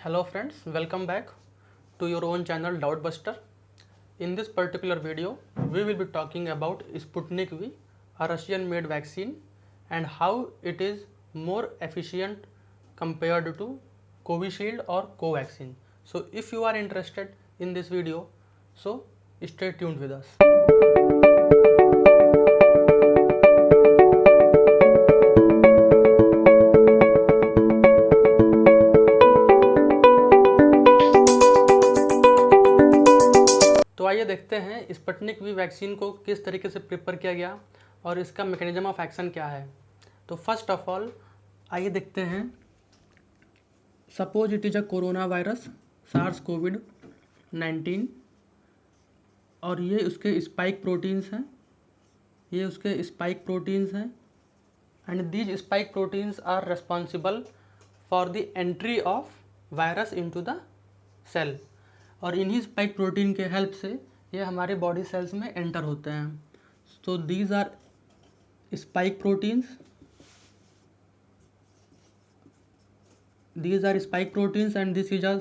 Hello friends, welcome back to your own channel Doubtbuster. In this particular video, we will be talking about Sputnik V, a Russian made vaccine, and how it is more efficient compared to Covishield or Covaxin. So if you are interested in this video, so stay tuned with us. तो आइए देखते हैं Sputnik V vaccine को किस तरीके से prepare किया गया और इसका मैकेनिज्म ऑफ एक्शन क्या है। तो फर्स्ट ऑफ ऑल आइए देखते हैं। Suppose it is a corona virus SARS कोविड-19 और ये उसके स्पाइक प्रोटीन्स हैं, and these spike proteins are responsible for the entry of virus into the cell, और इन्हीं स्पाइक प्रोटीन के हेल्प से ये हमारे बॉडी सेल्स में एंटर होते हैं। तो these are spike proteins, and this is a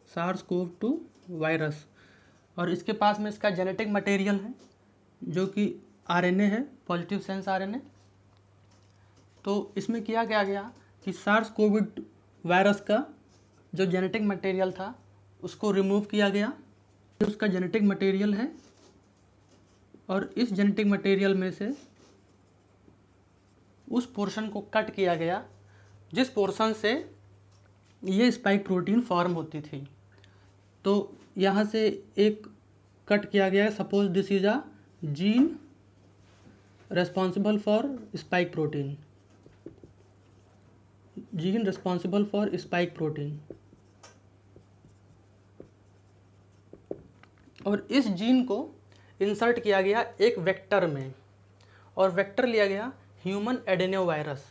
SARS-CoV-2 virus, और इसके पास में इसका जेनेटिक मटेरियल है जो कि RNA है, पॉजिटिव सेंस RNA। तो इसमें किया गया कि सार्स कोविड वायरस का जो जेनेटिक मटेरियल था उसको रिमूव किया गया, उसका जेनेटिक मटेरियल है, और इस जेनेटिक मटेरियल में से उस पोर्शन को कट किया गया जिस पोर्शन से ये स्पाइक प्रोटीन फॉर्म होती थी। तो यहाँ से एक कट किया गया है। Suppose this is a gene responsible for spike protein, और इस जीन को इंसर्ट किया गया एक वेक्टर में, और वेक्टर लिया गया ह्यूमन एडेनोवायरस।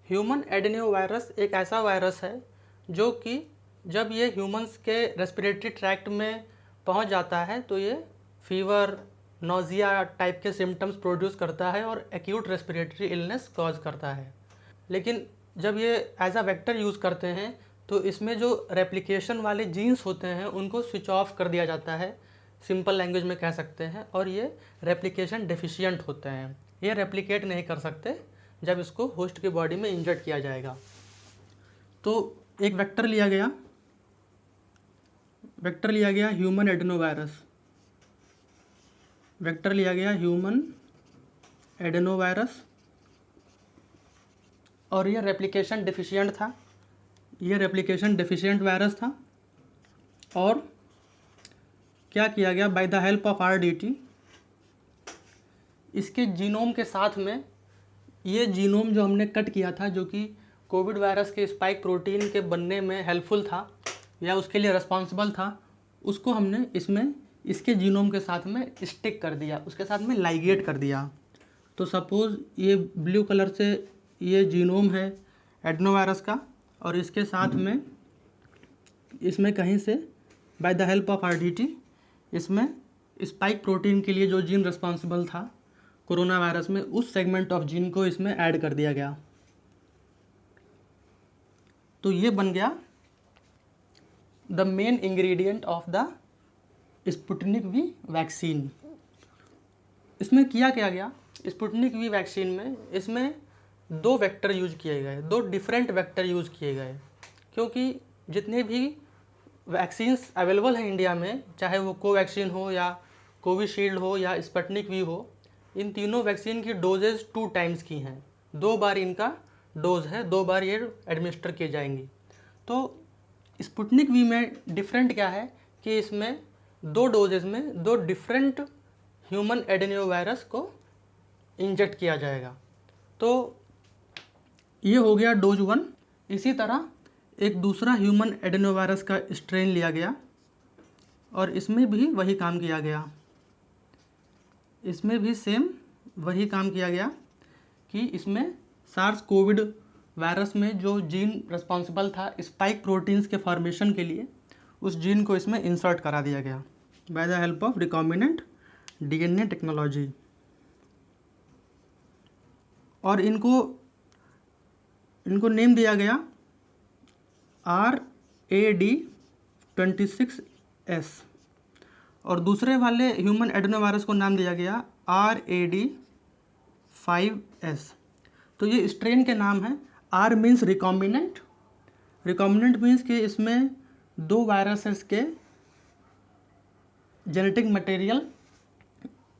ह्यूमन एडेनोवायरस एक ऐसा वायरस है जो कि जब ये ह्यूमंस के रेस्पिरेटरी ट्रैक्ट में पहुंच जाता है तो ये फीवर, नोजिया टाइप के सिम्टम्स प्रोड्यूस करता है और एक्यूट रेस्पिरेटरी इलनेस कॉज करता है। लेकिन जब ये एज अ वेक्टर यूज़ करते हैं तो इसमें जो रेप्लिकेशन वाले जीन्स होते हैं उनको स्विच ऑफ कर दिया जाता है, सिंपल लैंग्वेज में कह सकते हैं, और ये रेप्लिकेशन डेफिशिएंट होते हैं। ये रेप्लिकेट नहीं कर सकते जब इसको होस्ट की बॉडी में इंजेक्ट किया जाएगा। तो एक वेक्टर लिया गया ह्यूमन एडेनोवायरस, और ये रेप्लिकेशन डेफिशिएंट वायरस था। और क्या किया गया, by the help of RDT, इसके जीनोम के साथ में ये जीनोम जो हमने कट किया था, जो कि कोविड वायरस के स्पाइक प्रोटीन के बनने में हेल्पफुल था या उसके लिए रिस्पॉन्सिबल था, उसको हमने इसके जीनोम के साथ में स्टिक कर दिया, उसके साथ में लाइगेट कर दिया। तो सपोज ये ब्लू कलर से ये जीनोम है एडेनोवायरस का, और इसके साथ में इसमें कहीं से by the help of RDT इसमें स्पाइक प्रोटीन के लिए जो जीन रिस्पॉन्सिबल था कोरोना वायरस में, उस सेगमेंट ऑफ जीन को इसमें ऐड कर दिया गया। तो ये बन गया the main ingredient of the Sputnik V vaccine. इसमें किया क्या गया, स्पुतनिक वी वैक्सीन में इसमें दो डिफरेंट वेक्टर यूज़ किए गए, क्योंकि जितने भी वैक्सीन्स अवेलेबल हैं इंडिया में, चाहे वो कोवैक्सीन हो या कोविशील्ड हो या स्पुतनिक वी हो, इन तीनों वैक्सीन की डोजेज 2 टाइम्स की हैं। 2 बार इनका डोज है, 2 बार ये एडमिनिस्टर किए जाएंगी। तो स्पुतनिक वी में डिफरेंट क्या है कि इसमें 2 डोजेज में 2 डिफरेंट ह्यूमन एडेनोवायरस को इंजेक्ट किया जाएगा। तो ये हो गया डोज 1। इसी तरह एक दूसरा ह्यूमन एडेनोवायरस का स्ट्रेन लिया गया और इसमें भी वही काम किया गया। इसमें भी सेम वही काम किया गया कि इसमें सार्स कोविड वायरस में जो जीन रिस्पॉन्सिबल था स्पाइक प्रोटीन्स के फॉर्मेशन के लिए, उस जीन को इसमें इंसर्ट करा दिया गया by the help of recombinant DNA technology. और इनको नेम दिया गया RAD26S, और दूसरे वाले ह्यूमन एडेनोवायरस को नाम दिया गया RAD5S। तो ये स्ट्रेन के नाम हैं। R means recombinant, recombinant means कि इसमें दो वायरसेस के जेनेटिक मटेरियल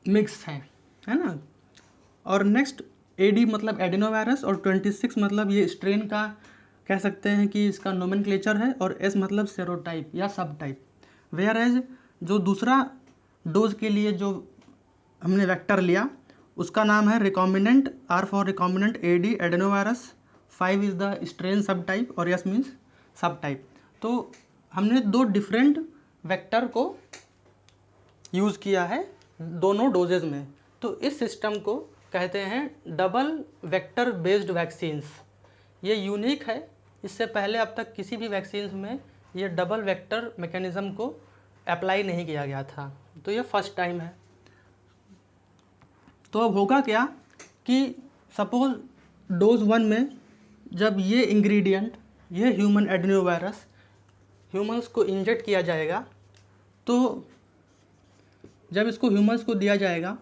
मिक्स हैं, है ना। और नेक्स्ट AD मतलब एडेनोवायरस, और 26 मतलब ये स्ट्रेन का कह सकते हैं कि इसका नोमेनक्लेचर है, और S मतलब सेरोटाइप या सब टाइप। वेयर एज जो दूसरा डोज के लिए जो हमने वेक्टर लिया उसका नाम है recombinant, R for recombinant AD adenovirus, 5 is the strain सब टाइप, और S मीन्स सब टाइप। तो हमने दो डिफरेंट वेक्टर को यूज़ किया है दोनों डोजेज में। तो इस सिस्टम को कहते हैं डबल वेक्टर बेस्ड वैक्सीन्स। ये यूनिक है, इससे पहले अब तक किसी भी वैक्सीन्स में ये डबल वेक्टर मैकेनिज़्म को अप्लाई नहीं किया गया था, तो ये फर्स्ट टाइम है। तो अब होगा क्या कि सपोज डोज 1 में जब ये इंग्रेडिएंट, ये ह्यूमन एडेनोवायरस ह्यूमंस को इंजेक्ट किया जाएगा, तो जब इसको ह्यूमंस को दिया जाएगा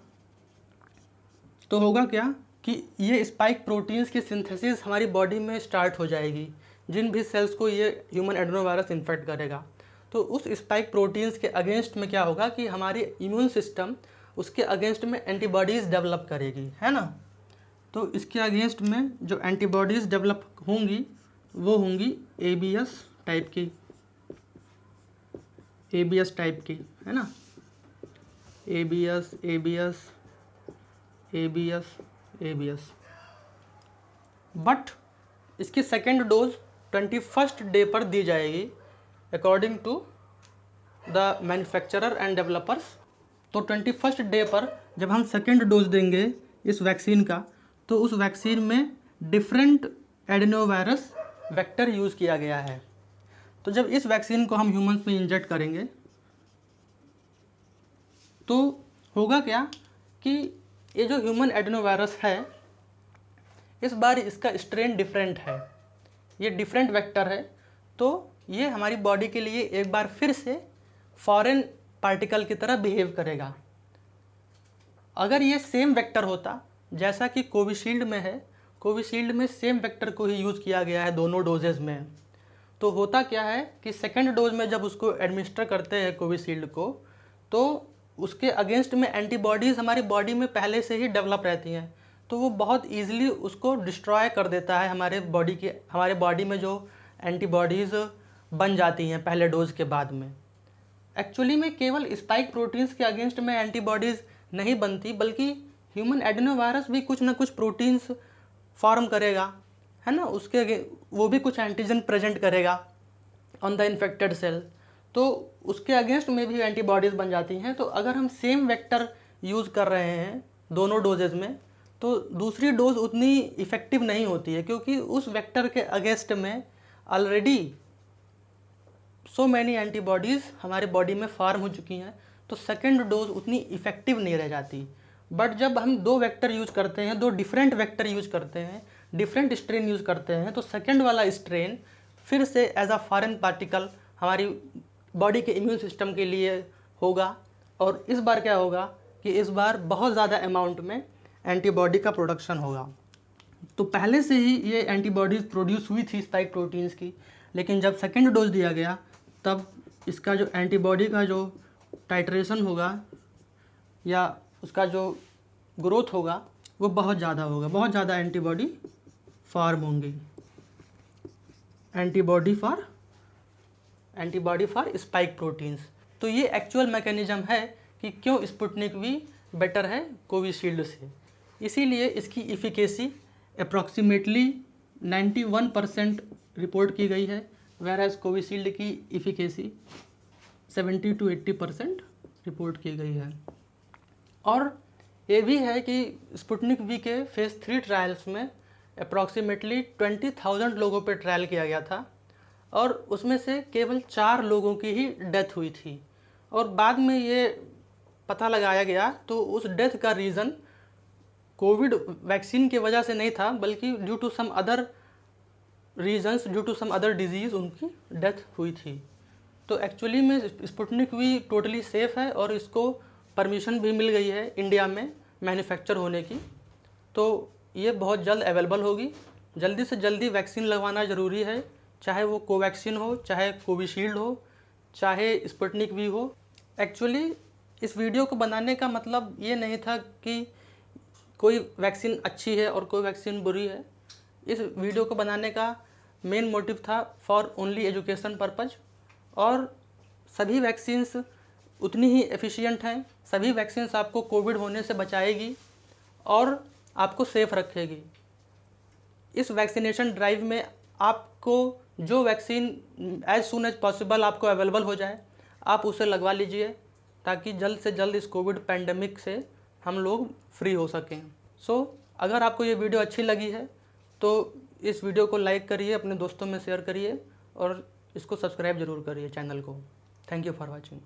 तो होगा क्या कि ये स्पाइक प्रोटीन्स की सिंथेसिस हमारी बॉडी में स्टार्ट हो जाएगी, जिन भी सेल्स को ये ह्यूमन एडेनोवायरस इन्फेक्ट करेगा। तो उस स्पाइक प्रोटीन्स के अगेंस्ट में क्या होगा कि हमारी इम्यून सिस्टम उसके अगेंस्ट में एंटीबॉडीज़ डेवलप करेगी, है ना। तो इसके अगेंस्ट में जो एंटीबॉडीज़ डेवलप होंगी वो होंगी ABS टाइप की, ABS टाइप की, है ना। ABS ABS ABS ABS। But इसकी सेकेंड डोज 21st डे पर दी जाएगी according to the manufacturer and developers. तो 21st डे पर जब हम सेकेंड डोज देंगे इस वैक्सीन का, तो उस वैक्सीन में डिफरेंट एडेनोवायरस वेक्टर यूज़ किया गया है। तो जब इस वैक्सीन को हम ह्यूमंस में इंजेक्ट करेंगे तो होगा क्या कि ये जो ह्यूमन एडेनोवायरस है इस बार इसका स्ट्रेन डिफरेंट है, ये डिफरेंट वेक्टर है, तो ये हमारी बॉडी के लिए एक बार फिर से फॉरेन पार्टिकल की तरह बिहेव करेगा। अगर ये सेम वेक्टर होता जैसा कि कोविशील्ड में है, कोविशील्ड में सेम वेक्टर को ही यूज़ किया गया है दोनों डोजेज़ में, तो होता क्या है कि सेकेंड डोज में जब उसको एडमिनिस्टर करते हैं कोविशील्ड को, तो उसके अगेंस्ट में एंटीबॉडीज़ हमारी बॉडी में पहले से ही डेवलप रहती हैं, तो वो बहुत ईजिली उसको डिस्ट्रॉय कर देता है। हमारे बॉडी में जो एंटीबॉडीज़ बन जाती हैं पहले डोज के बाद में, एक्चुअली में केवल स्पाइक प्रोटीन्स के अगेंस्ट में एंटीबॉडीज़ नहीं बनती, बल्कि ह्यूमन एडेनोवायरस भी कुछ ना कुछ प्रोटीन्स फॉर्म करेगा, है ना। वो भी कुछ एंटीजन प्रेजेंट करेगा ऑन द इन्फेक्टेड सेल, तो उसके अगेंस्ट में भी एंटीबॉडीज़ बन जाती हैं। तो अगर हम सेम वेक्टर यूज़ कर रहे हैं दोनों डोजेज़ में, तो दूसरी डोज उतनी इफ़ेक्टिव नहीं होती है, क्योंकि उस वेक्टर के अगेंस्ट में ऑलरेडी सो मैनी एंटीबॉडीज़ हमारे बॉडी में फॉर्म हो चुकी हैं, तो सेकेंड डोज उतनी इफ़ेक्टिव नहीं रह जाती। बट जब हम दो वेक्टर यूज़ करते हैं, दो डिफरेंट वेक्टर यूज़ करते हैं, डिफरेंट स्ट्रेन यूज़ करते हैं, तो सेकेंड वाला स्ट्रेन फिर से एज अ फॉरेन पार्टिकल हमारी बॉडी के इम्यून सिस्टम के लिए होगा, और इस बार क्या होगा कि इस बार बहुत ज़्यादा अमाउंट में एंटीबॉडी का प्रोडक्शन होगा। तो पहले से ही ये एंटीबॉडीज़ प्रोड्यूस हुई थी स्पाइक प्रोटीन्स की, लेकिन जब सेकेंड डोज दिया गया तब इसका जो एंटीबॉडी का जो टाइट्रेशन होगा या उसका जो ग्रोथ होगा वो बहुत ज़्यादा होगा, बहुत ज़्यादा एंटीबॉडी फॉर्म होंगी, एंटीबॉडी फॉर स्पाइक प्रोटीन्स। तो ये एक्चुअल मैकेनिज्म है कि क्यों स्पुतनिक वी बेटर है कोविशील्ड से। इसीलिए इसकी इफ़िकेसी अप्रॉक्सीमेटली 91% रिपोर्ट की गई है, वेराज कोविशील्ड की इफ़िकेसी 70 to 80% रिपोर्ट की गई है। और ये भी है कि स्पुतनिक वी के फेज़ 3 ट्रायल्स में अप्रॉक्सीमेटली 20,000 लोगों पर ट्रायल किया गया था, और उसमें से केवल 4 लोगों की ही डेथ हुई थी। और बाद में ये पता लगाया गया तो उस डेथ का रीज़न कोविड वैक्सीन की वजह से नहीं था, बल्कि due to some other reasons due to some other disease उनकी डेथ हुई थी। तो एक्चुअली में स्पुतनिक वी टोटली सेफ़ है और इसको परमिशन भी मिल गई है इंडिया में मैन्युफैक्चर होने की। तो ये बहुत जल्द अवेलेबल होगी। जल्दी से जल्दी वैक्सीन लगवाना ज़रूरी है, चाहे वो कोवैक्सीन हो, चाहे कोविशील्ड हो, चाहे स्पुतनिक वी हो। एक्चुअली इस वीडियो को बनाने का मतलब ये नहीं था कि कोई वैक्सीन अच्छी है और कोई वैक्सीन बुरी है। इस वीडियो को बनाने का मेन मोटिव था फॉर ओनली एजुकेशन पर्पज़। और सभी वैक्सीन्स उतनी ही एफिशिएंट हैं। सभी वैक्सीन्स आपको कोविड होने से बचाएगी और आपको सेफ़ रखेगी। इस वैक्सीनेशन ड्राइव में आपको जो vaccine as soon as possible आपको अवेलेबल हो जाए, आप उसे लगवा लीजिए, ताकि जल्द से जल्द इस कोविड पैंडमिक से हम लोग फ्री हो सकें। अगर आपको ये वीडियो अच्छी लगी है तो इस वीडियो को लाइक करिए, अपने दोस्तों में शेयर करिए और इसको सब्सक्राइब ज़रूर करिए चैनल को। Thank you for watching.